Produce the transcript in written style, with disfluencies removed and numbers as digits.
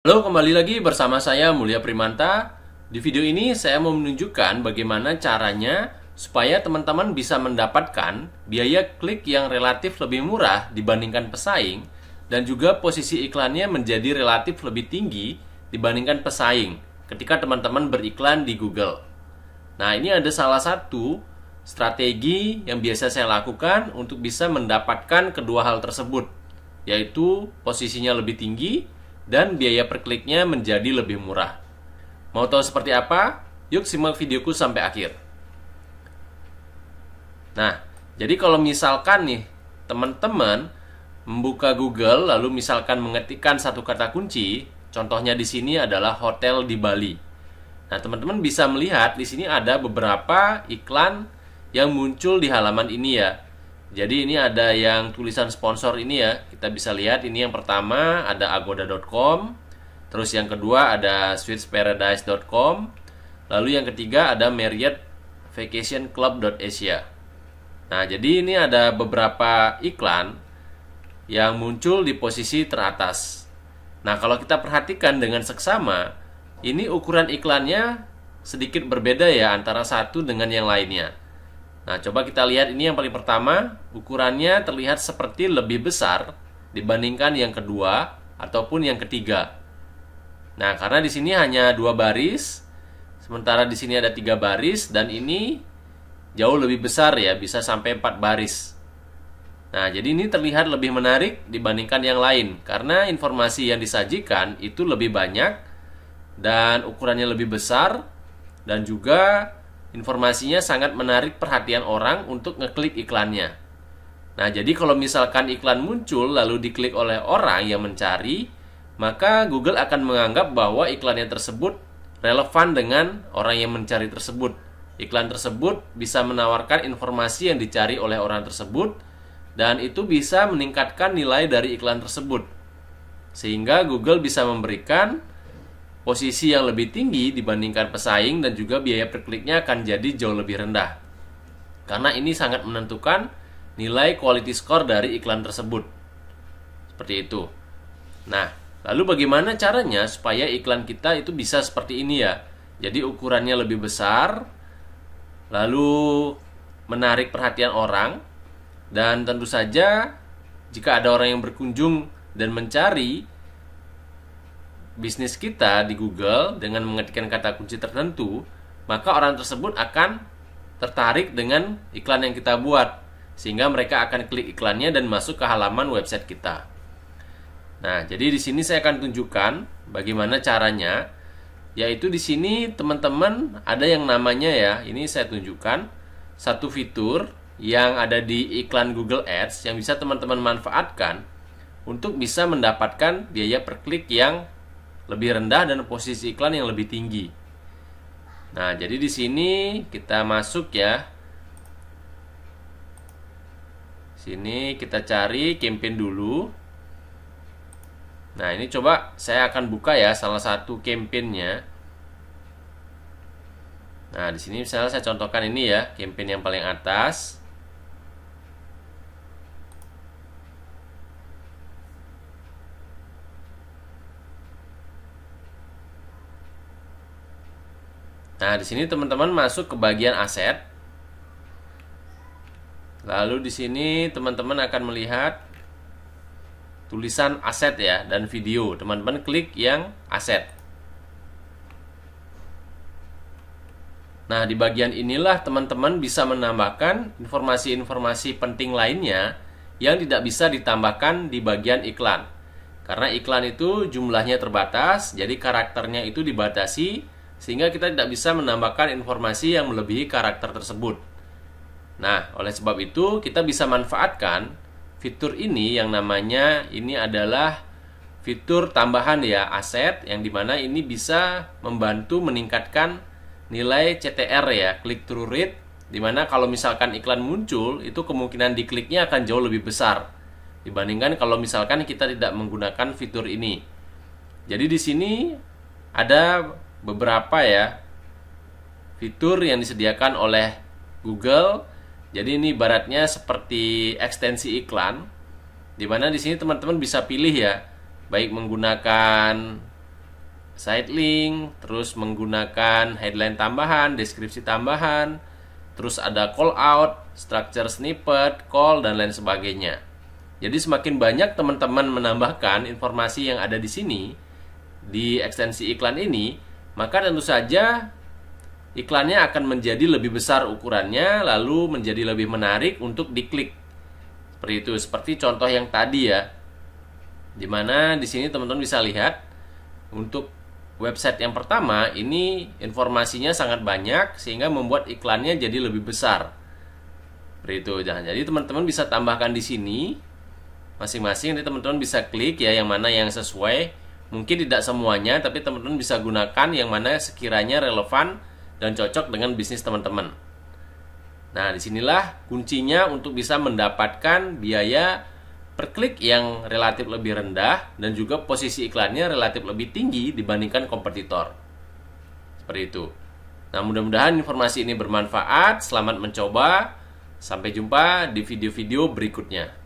Halo, kembali lagi bersama saya Mulia Primanta. Di video ini saya mau menunjukkan bagaimana caranya supaya teman-teman bisa mendapatkan biaya klik yang relatif lebih murah dibandingkan pesaing dan juga posisi iklannya menjadi relatif lebih tinggi dibandingkan pesaing ketika teman-teman beriklan di Google. Nah, ini ada salah satu strategi yang biasa saya lakukan untuk bisa mendapatkan kedua hal tersebut, yaitu posisinya lebih tinggi dan biaya per kliknya menjadi lebih murah. Mau tahu seperti apa? Yuk simak videoku sampai akhir. Nah, jadi kalau misalkan nih teman-teman membuka Google lalu misalkan mengetikkan satu kata kunci, contohnya di sini adalah hotel di Bali. Nah, teman-teman bisa melihat di sini ada beberapa iklan yang muncul di halaman ini ya. Jadi ini ada yang tulisan sponsor ini ya. Kita bisa lihat ini yang pertama ada agoda.com. Terus yang kedua ada sweetsparadise.com. Lalu yang ketiga ada Marriott Vacation Club.asia. Nah, jadi ini ada beberapa iklan yang muncul di posisi teratas. Nah, kalau kita perhatikan dengan seksama, ini ukuran iklannya sedikit berbeda ya antara satu dengan yang lainnya. Nah, coba kita lihat ini yang paling pertama, ukurannya terlihat seperti lebih besar dibandingkan yang kedua ataupun yang ketiga. Nah, karena di sini hanya 2 baris, sementara di sini ada 3 baris dan ini jauh lebih besar ya, bisa sampai 4 baris. Nah, jadi ini terlihat lebih menarik dibandingkan yang lain karena informasi yang disajikan itu lebih banyak dan ukurannya lebih besar dan juga informasinya sangat menarik perhatian orang untuk ngeklik iklannya. Nah, jadi kalau misalkan iklan muncul lalu diklik oleh orang yang mencari, maka Google akan menganggap bahwa iklannya tersebut relevan dengan orang yang mencari tersebut. Iklan tersebut bisa menawarkan informasi yang dicari oleh orang tersebut dan itu bisa meningkatkan nilai dari iklan tersebut. Sehingga Google bisa memberikan posisi yang lebih tinggi dibandingkan pesaing dan juga biaya per kliknya akan jadi jauh lebih rendah. Karena ini sangat menentukan nilai quality score dari iklan tersebut. Seperti itu. Nah, lalu bagaimana caranya supaya iklan kita itu bisa seperti ini ya? Jadi ukurannya lebih besar, lalu menarik perhatian orang, dan tentu saja jika ada orang yang berkunjung dan mencari bisnis kita di Google dengan mengetikkan kata kunci tertentu, maka orang tersebut akan tertarik dengan iklan yang kita buat, sehingga mereka akan klik iklannya dan masuk ke halaman website kita. Nah, jadi di sini saya akan tunjukkan bagaimana caranya, yaitu di sini teman-teman ada yang namanya ya, ini saya tunjukkan satu fitur yang ada di iklan Google Ads yang bisa teman-teman manfaatkan untuk bisa mendapatkan biaya per klik yang lebih rendah dan posisi iklan yang lebih tinggi. Nah, jadi di sini kita masuk ya. Sini kita cari campaign dulu. Nah, ini coba saya akan buka ya salah satu campaignnya. Nah, di sini misalnya saya contohkan ini ya, campaign yang paling atas. Nah, di sini teman-teman masuk ke bagian aset. Lalu di sini teman-teman akan melihat tulisan aset ya dan video. Teman-teman klik yang aset. Nah, di bagian inilah teman-teman bisa menambahkan informasi-informasi penting lainnya yang tidak bisa ditambahkan di bagian iklan. Karena iklan itu jumlahnya terbatas, jadi karakternya itu dibatasi sehingga kita tidak bisa menambahkan informasi yang melebihi karakter tersebut. Nah, oleh sebab itu kita bisa manfaatkan fitur ini yang namanya ini adalah fitur tambahan ya, aset, yang dimana ini bisa membantu meningkatkan nilai CTR ya, click through rate, dimana kalau misalkan iklan muncul itu kemungkinan dikliknya akan jauh lebih besar dibandingkan kalau misalkan kita tidak menggunakan fitur ini. Jadi di sini ada beberapa ya fitur yang disediakan oleh Google. Jadi ini ibaratnya seperti ekstensi iklan, dimana di sini teman-teman bisa pilih ya, baik menggunakan side link, terus menggunakan headline tambahan, deskripsi tambahan, terus ada call out, structure snippet, call, dan lain sebagainya. Jadi semakin banyak teman-teman menambahkan informasi yang ada di sini, di ekstensi iklan ini, maka tentu saja iklannya akan menjadi lebih besar ukurannya, lalu menjadi lebih menarik untuk diklik. Seperti itu, seperti contoh yang tadi ya. Dimana di sini teman-teman bisa lihat untuk website yang pertama ini informasinya sangat banyak sehingga membuat iklannya jadi lebih besar. Seperti itu. Jadi teman-teman bisa tambahkan di sini masing-masing, nanti teman-teman bisa klik ya yang mana yang sesuai. Mungkin tidak semuanya, tapi teman-teman bisa gunakan yang mana sekiranya relevan dan cocok dengan bisnis teman-teman. Nah, disinilah kuncinya untuk bisa mendapatkan biaya per klik yang relatif lebih rendah dan juga posisi iklannya relatif lebih tinggi dibandingkan kompetitor. Seperti itu. Nah, mudah-mudahan informasi ini bermanfaat. Selamat mencoba. Sampai jumpa di video-video berikutnya.